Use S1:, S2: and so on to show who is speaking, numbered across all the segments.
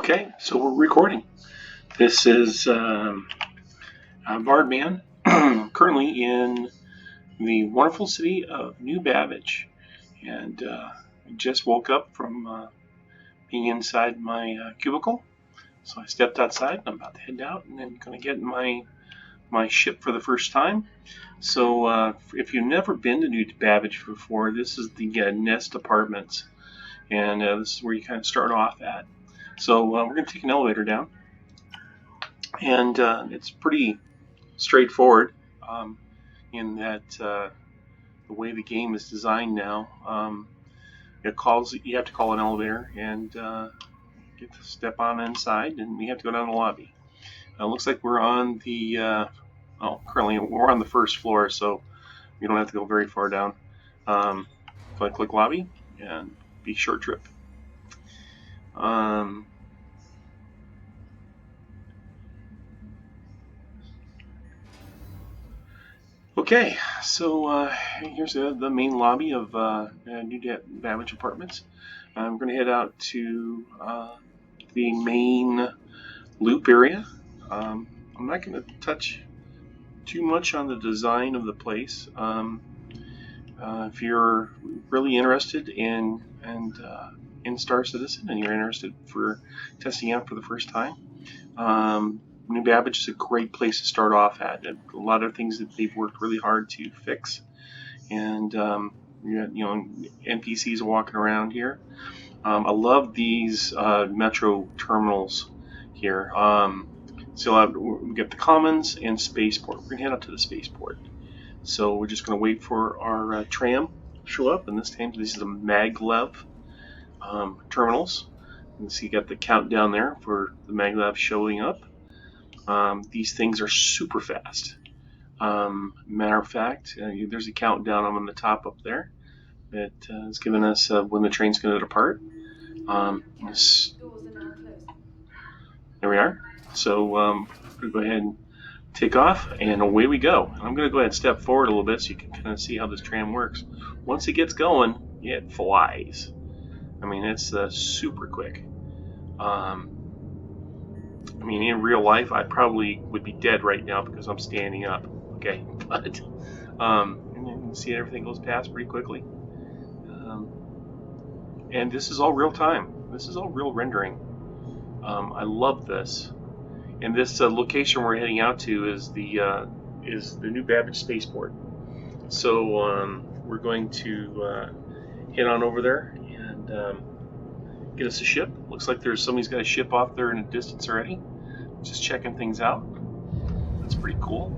S1: Okay, so we're recording. This is Vaardman, currently in the wonderful city of New Babbage, and I just woke up from being inside my cubicle. So I stepped outside, and I'm about to head out, and then going to get in my ship for the first time. So if you've never been to New Babbage before, this is the Nest Apartments, and this is where you kind of start off at. So we're going to take an elevator down, and it's pretty straightforward in that the way the game is designed now. You have to call an elevator and get to step on inside, and we have to go down the lobby. Looks like we're on the currently we're on the first floor, so we don't have to go very far down. So I click lobby and be short trip. Okay, so here's the main lobby of New Babbage Apartments. I'm going to head out to the main loop area. I'm not going to touch too much on the design of the place. If you're really interested in Star Citizen and you're interested for testing out for the first time, New Babbage is a great place to start off at. A lot of things that they've worked really hard to fix, and NPCs are walking around here. I love these metro terminals here. So we get the Commons and Spaceport. We're gonna head up to the Spaceport. So we're just gonna wait for our tram to show up, and this time these are the maglev terminals. You can see you got the countdown there for the maglev showing up. These things are super fast. Matter of fact, there's a countdown on the top up there that is giving us when the train's going to depart. There we are. So we're going to go ahead and take off, and away we go. I'm going to go ahead and step forward a little bit so you can kind of see how this tram works. Once it gets going, it flies. I mean, it's super quick. I mean, in real life, I probably would be dead right now because I'm standing up. Okay, but and you can see everything goes past pretty quickly. And this is all real time. This is all real rendering. I love this. And this location we're heading out to is the New Babbage Spaceport. So we're going to head on over there and get us a ship. Looks like somebody's got a ship off there in the distance already. Just checking things out. That's pretty cool.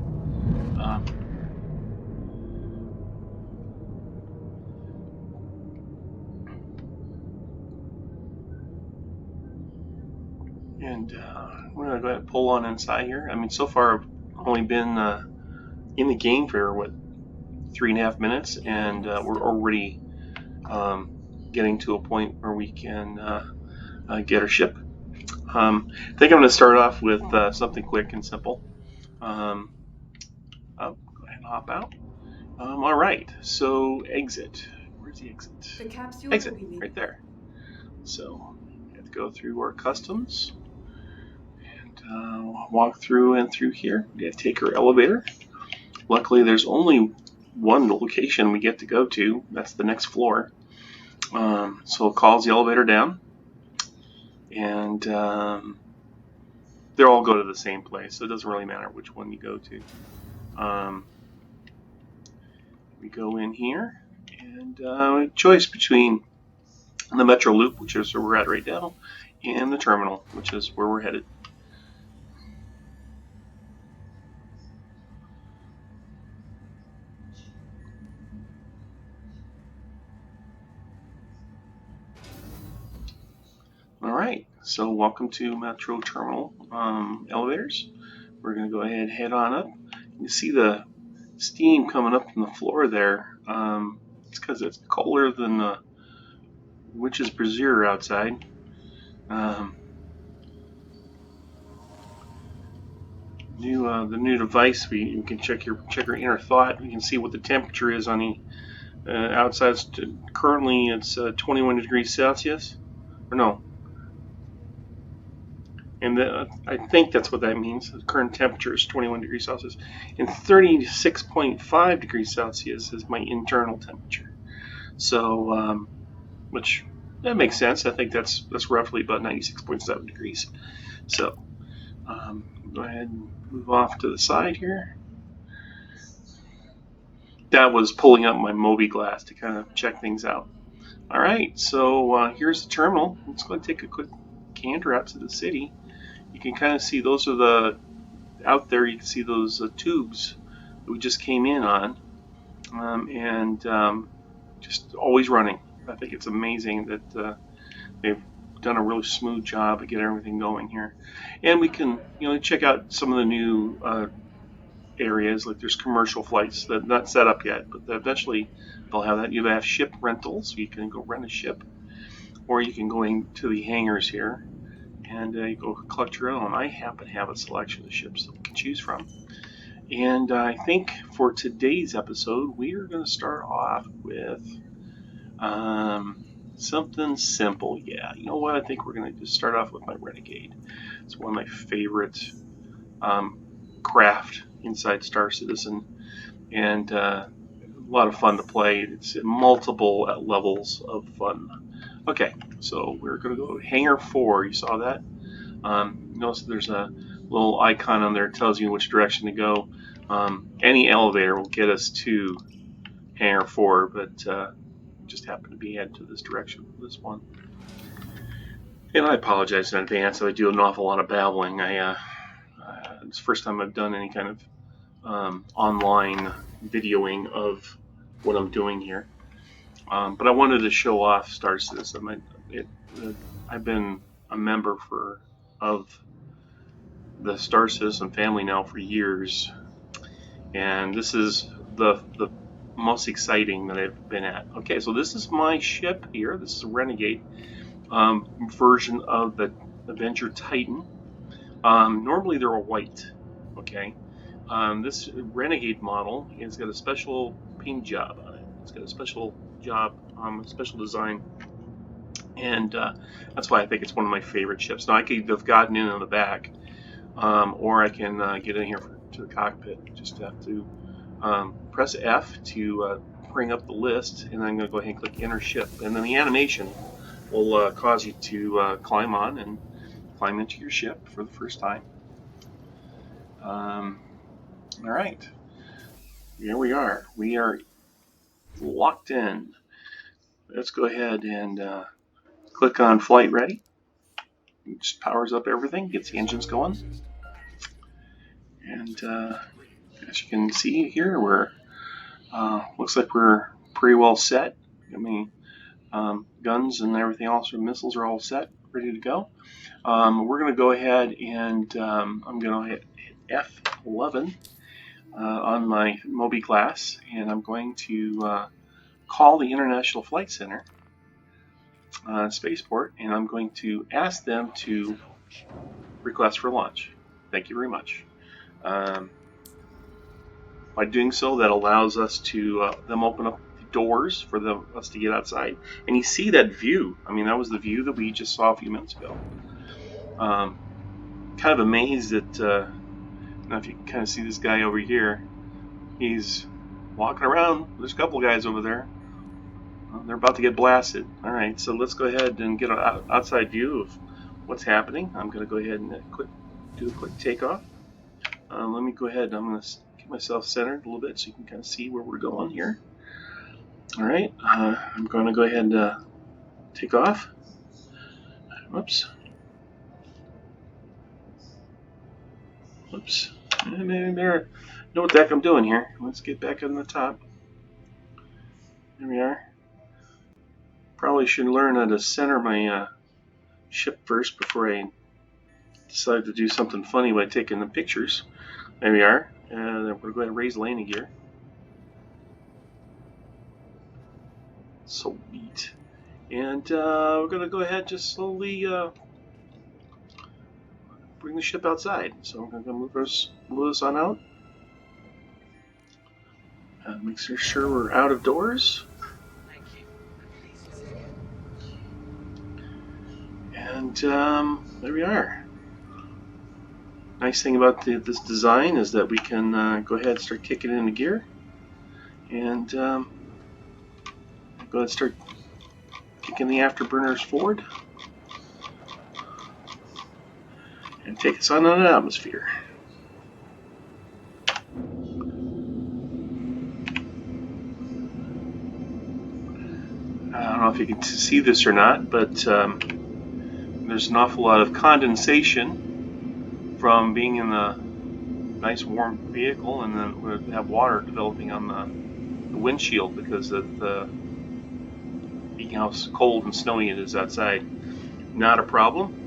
S1: And we're going to go ahead and pull on inside here. I mean, so far I've only been in the game for, 3.5 minutes, and we're already getting to a point where we can get our ship. I think I'm going to start off with something quick and simple. Go ahead and hop out. All right, so exit. Where's the exit?
S2: The capsule
S1: exit, right there. So we have to go through our customs and walk through and through here. We have to take our elevator. Luckily, there's only one location we get to go to. That's the next floor. So it calls the elevator down. And they all go to the same place, so it doesn't really matter which one you go to. We go in here, and a choice between the Metro Loop, which is where we're at right now, and the terminal, which is where we're headed. Alright, so welcome to Metro Terminal elevators. We're going to go ahead and head on up. You can see the steam coming up from the floor there. It's because it's colder than the witch's brazier outside. The new device, you can check your inner thought. You can see what the temperature is on the outside. Currently it's 21 degrees Celsius. Or no. And I think that's what that means. The current temperature is 21 degrees Celsius, and 36.5 degrees Celsius is my internal temperature. So, which that makes sense. I think that's roughly about 96.7 degrees. So, go ahead and move off to the side here. That was pulling up my Moby glass to kind of check things out. All right, so here's the terminal. Let's go and take a quick canter out to the city. You can kind of see those are the out there. You can see those tubes that we just came in on, and just always running. I think it's amazing that they've done a really smooth job of getting everything going here, and we can check out some of the new areas. Like there's commercial flights that are not set up yet, but eventually they'll have that. You have ship rentals, so you can go rent a ship, or you can go into the hangars here and you go collect your own. I happen to have a selection of ships that we can choose from. And I think for today's episode, we are going to start off with something simple. Yeah, you know what? I think we're going to just start off with my Renegade. It's one of my favorite craft inside Star Citizen, and a lot of fun to play. It's multiple levels of fun. Okay, so we're going to go Hangar 4. You saw that? Notice there's a little icon on there that tells you which direction to go. Any elevator will get us to Hangar 4, but just happened to be headed to this direction for this one. And I apologize in advance if I do an awful lot of babbling. It's the first time I've done any kind of online videoing of what I'm doing here. But I wanted to show off Star Citizen. I've been a member of the Star Citizen family now for years, and this is the most exciting that I've been at. Okay, so this is my ship here. This is a Renegade version of the Avenger Titan. Normally they're a white. Okay, this Renegade model has got a special paint job on it. It's got a special job, special design, and that's why I think it's one of my favorite ships. Now I could have gotten in on the back, or I can get in here to the cockpit. Just have to press F to bring up the list, and then I'm going to go ahead and click Enter Ship, and then the animation will cause you to climb on and climb into your ship for the first time. All right, here we are. We are locked in. Let's go ahead and click on Flight Ready. It just powers up everything, gets the engines going, and as you can see here, we're looks like we're pretty well set. I mean, guns and everything else, missiles are all set, ready to go. We're going to go ahead and I'm going to hit F11 on my Moby class, and I'm going to call the International Flight Center Spaceport, and I'm going to ask them to request for launch. Thank you very much. By doing so, that allows us to them open up the doors for us to get outside, and you see that view. I mean, that was the view that we just saw a few minutes ago. Kind of amazed that now if you kind of see this guy over here, he's walking around. There's a couple guys over there. They're about to get blasted. All right, so let's go ahead and get an outside view of what's happening. I'm going to go ahead and do a quick takeoff. Let me go ahead. I'm going to get myself centered a little bit so you can kind of see where we're going here. All right, I'm going to go ahead and take off. Whoops. Whoops. I know what the heck I'm doing here. Let's get back on the top. There we are. Probably should learn how to center my ship first before I decide to do something funny by taking the pictures. There we are. And then we're going to go ahead and raise landing gear. Sweet. And we're going to go ahead and just slowly bring the ship outside. So we're going to move this on out. Make sure we're out of doors. And there we are. Nice thing about this design is that we can go ahead and start kicking it into gear, and go ahead and start kicking the afterburners forward and take us on an atmosphere. I don't know if you can see this or not, but there's an awful lot of condensation from being in the nice warm vehicle, and then we have water developing on the windshield because of being how cold and snowy it is outside. Not a problem.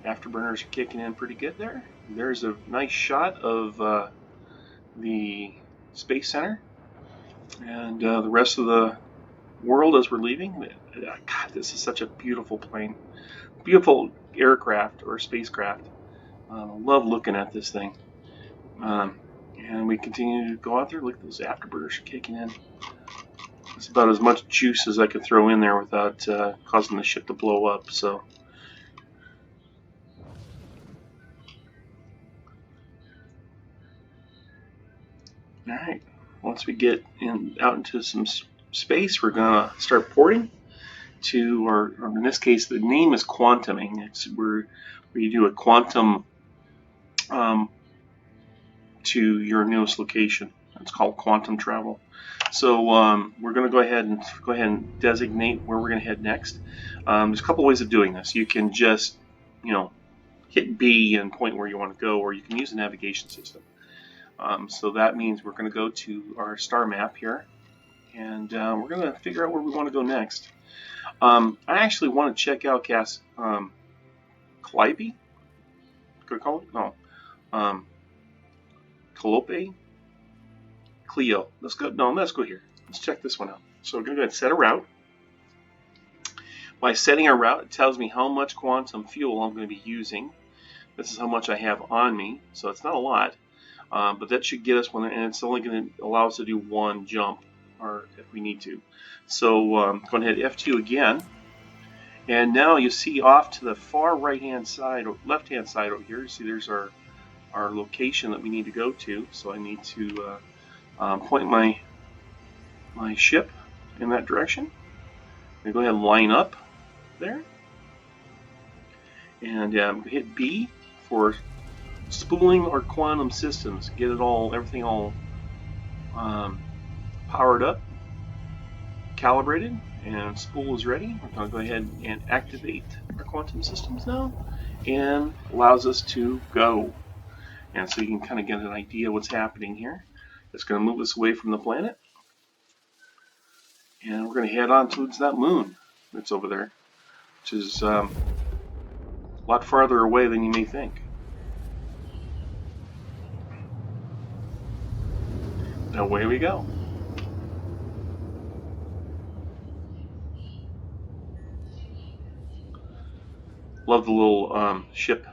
S1: Afterburners are kicking in pretty good there. There's a nice shot of the Space Center and the rest of the world as we're leaving. God, this is such a beautiful plane. Beautiful aircraft or spacecraft. I love looking at this thing. And we continue to go out there. Look at those afterburners kicking in. It's about as much juice as I could throw in there without causing the ship to blow up. So, all right. Once we get out into some space, we're gonna start porting to, or in this case, the name is quantuming. It's where you do a quantum to your newest location. It's called quantum travel. So we're going to go ahead and designate where we're going to head next. There's a couple ways of doing this. You can just, hit B and point where you want to go, or you can use a navigation system. So that means we're going to go to our star map here, and we're going to figure out where we want to go next. I actually want to check out Calliope. Could I call it? No. Calliope. Clio. Let's go. No, let's go here. Let's check this one out. So we're going to go ahead and set a route. By setting a route, it tells me how much quantum fuel I'm going to be using. This is how much I have on me, so it's not a lot, but that should get us one, and it's only going to allow us to do one jump, or if we need to. So go ahead, F2 again, and now you see off to the far right-hand side, or left-hand side over here. You see there's our location that we need to go to. So I need to point my ship in that direction. I'm going to go ahead and line up there, and hit B for spooling our quantum systems. Get it everything all powered up, calibrated, and spool is ready. We're going to go ahead and activate our quantum systems now, and allows us to go. And so you can kind of get an idea of what's happening here. It's going to move us away from the planet, and we're going to head on towards that moon that's over there, which is a lot farther away than you may think. Away we go. Love the little ship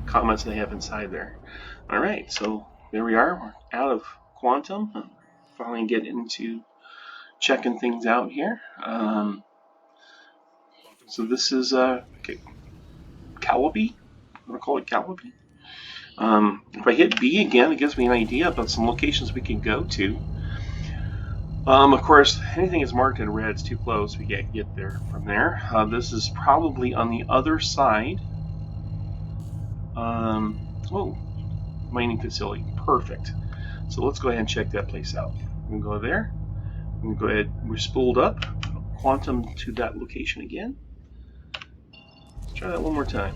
S1: comments they have inside there. Alright, so there we are. We're out of quantum. Finally get into checking things out here. So this is Calliope. I'm going to call it Calliope. If I hit B again, it gives me an idea about some locations we can go to. Of course, anything is marked in red is too close. We can't get there from there. This is probably on the other side. Oh, mining facility. Perfect. So let's go ahead and check that place out. We'll go there. We'll go ahead. We're spooled up. Quantum to that location again. Let's try that one more time.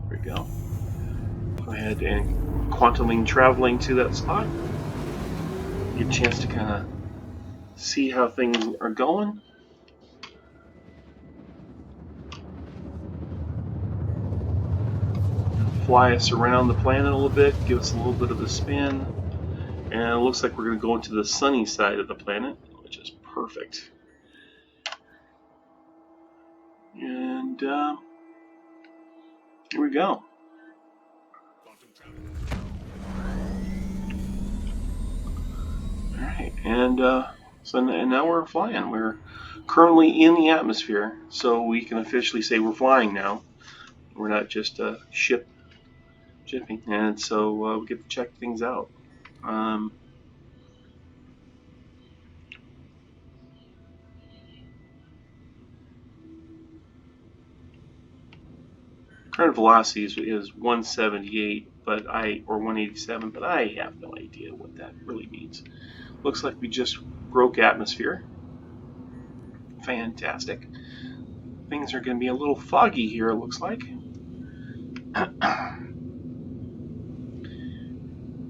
S1: There we go. Go ahead and quantuming traveling to that spot. Get a chance to kind of see how things are going. Fly us around the planet a little bit, give us a little bit of a spin, and it looks like we're going to go into the sunny side of the planet, which is perfect. And here we go. Alright. right, and and now we're flying. We're currently in the atmosphere, so we can officially say we're flying now. We're not just a shipping, and so we get to check things out. Current velocity is 178, or 187, but I have no idea what that really means. Looks like we just broke atmosphere. Fantastic. Things are going to be a little foggy here, it looks like.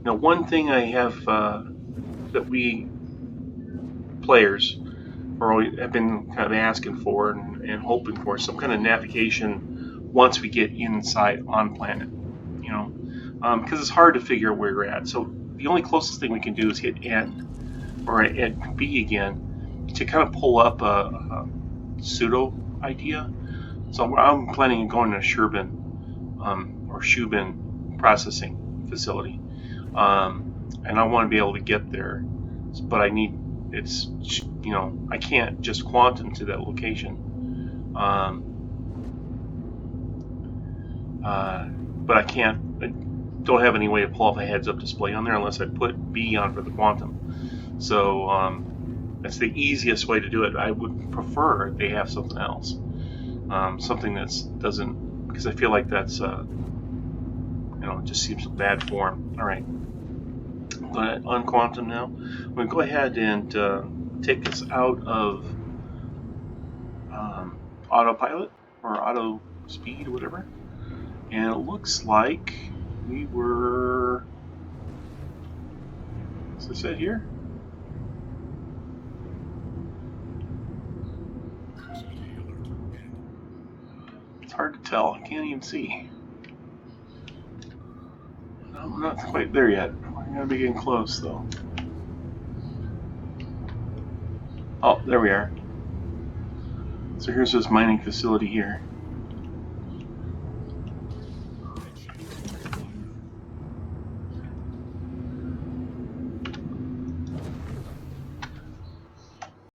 S1: Now, one thing I have that we players have been kind of asking for and hoping for some kind of navigation once we get inside on planet, because it's hard to figure where we're at. So the only closest thing we can do is hit N or hit B again to kind of pull up a pseudo idea. So I'm planning on going to Shubin or Shubin processing facility, and I want to be able to get there, but I can't just quantum to that location. But I don't have any way to pull off a heads-up display on there unless I put B on for the quantum. So that's the easiest way to do it. I would prefer they have something else, something that doesn't, because I feel like that's it just seems bad form. All right, I'm going to unquantum now. I'm going to go ahead and take this out of autopilot or auto speed or whatever. And it looks like we were, as I said here, it's hard to tell. I can't even see. No, we're not quite there yet. We're going to be getting close, though. Oh, there we are. So here's this mining facility here.